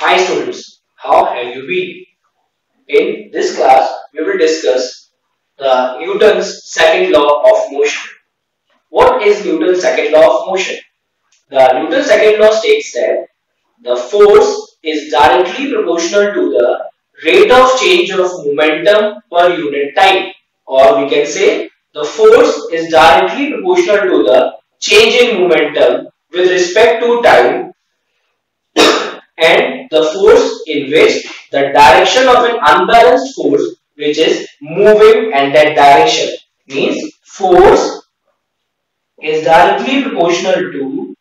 Hi students, how have you been? In this class, we will discuss the Newton's second law of motion. What is Newton's second law of motion? The Newton's second law states that the force is directly proportional to the rate of change of momentum per unit time, or we can say the force is directly proportional to the change in momentum with respect to time and the force in which the direction of an unbalanced force which is moving in that direction means force is directly proportional to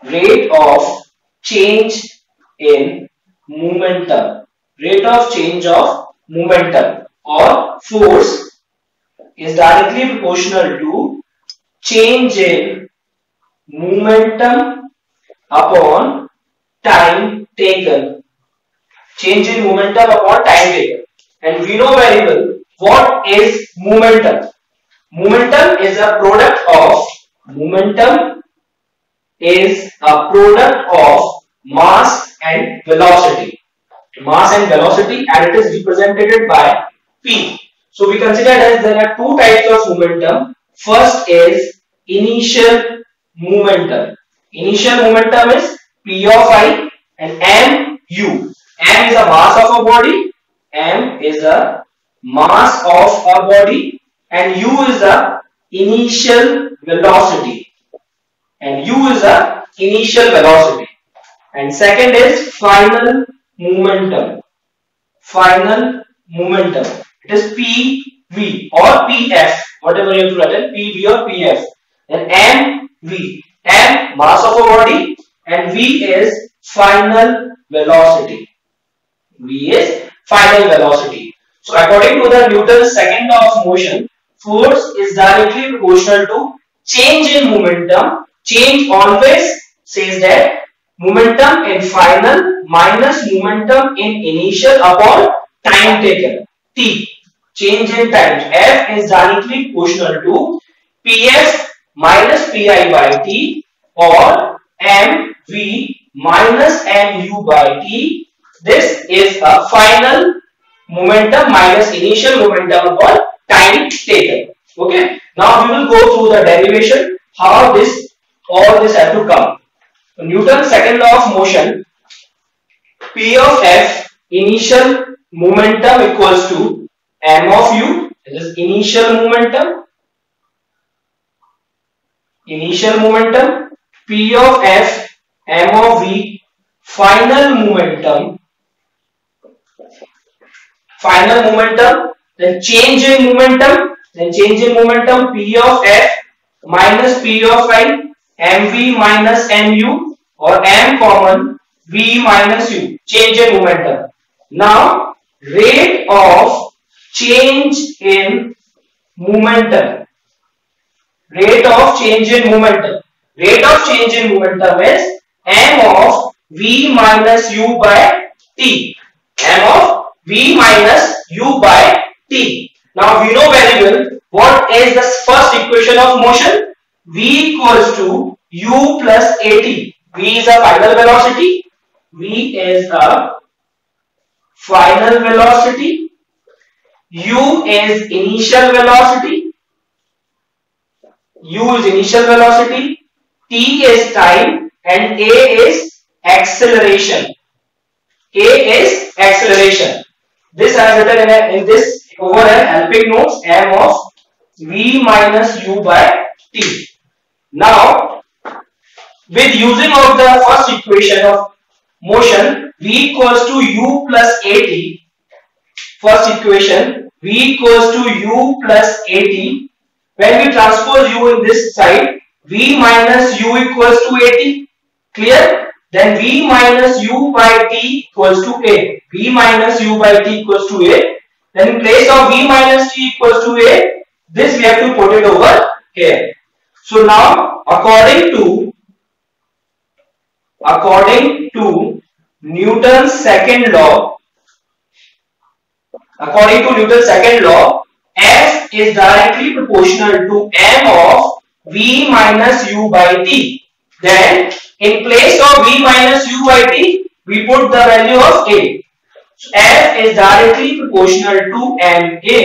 rate of change in momentum. Rate of change of momentum or force is directly proportional to change in momentum upon time taken. Change in momentum upon time taken. And we know very well what is momentum. Momentum is a product of mass and velocity. Mass and velocity, and it is represented by P. So we consider that there are two types of momentum. First is initial momentum. Initial momentum is P of I and mu. M is a mass of a body. M is a mass of a body, and U is the initial velocity. And U is the initial velocity. And second is final momentum. Final momentum. It is PV or PF. Whatever you have to write, PV or PF. Then MV. M mass of a body and V is final velocity. V is final velocity. So according to the Newton's second law of motion, force is directly proportional to change in momentum. Change always says that momentum in final minus momentum in initial upon time taken. T. Change in time. F is directly proportional to PF minus Pi by T or mv minus mu by T. This is a final momentum minus initial momentum upon time taken. Okay. Now we will go through the derivation, how all this has to come. So Newton's second law of motion, P of F initial momentum equals to m of u. This is initial momentum. Initial momentum, P of F, m of v, final momentum, then change in momentum, P of F minus P of I, mv minus mu, or m common, v minus u, change in momentum. Now, rate of change in momentum. Rate of change in momentum. Rate of change in momentum is m of v minus u by t. M of v minus u by t. Now we know very well what is the first equation of motion. V equals to u plus at. V is a final velocity. V is a final velocity. U is initial velocity. U is initial velocity, T is time, and A is acceleration. A is acceleration. This I have written in this over here helping notes, m of v minus u by t. Now, with using of the first equation of motion, v equals to u plus at. First equation, v equals to u plus at. When we transpose u in this side, v minus u equals to at. Clear? Then v minus u by t equals to a. V minus u by t equals to a. Then in place of v minus t equals to a, this we have to put it over here. So now, according to Newton's second law, F is directly proportional to m of v minus u by t. Then in place of v minus u by t, we put the value of A. So F is directly proportional to MA.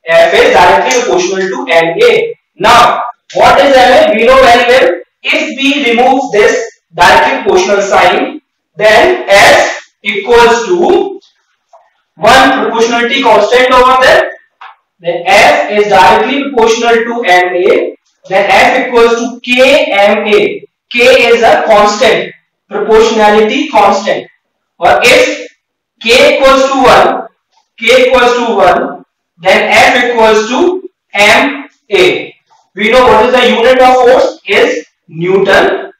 F is directly proportional to MA. Now, what is MA? We know very well. If we remove this directly proportional sign, then F equals to 1 proportionality constant over there. Then F is directly proportional to MA. Then F equals to KMA. K is a constant, proportionality constant. Or if K equals to 1, then F equals to MA. We know what is the unit of force is Newton.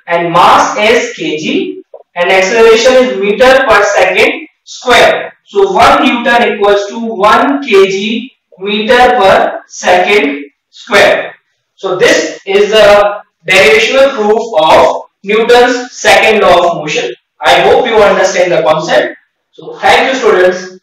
And mass is kg. And acceleration is meter per second square. So 1 Newton equals to 1 kg meter per second square. So this is the derivational proof of Newton's second law of motion. I hope you understand the concept. So thank you, students.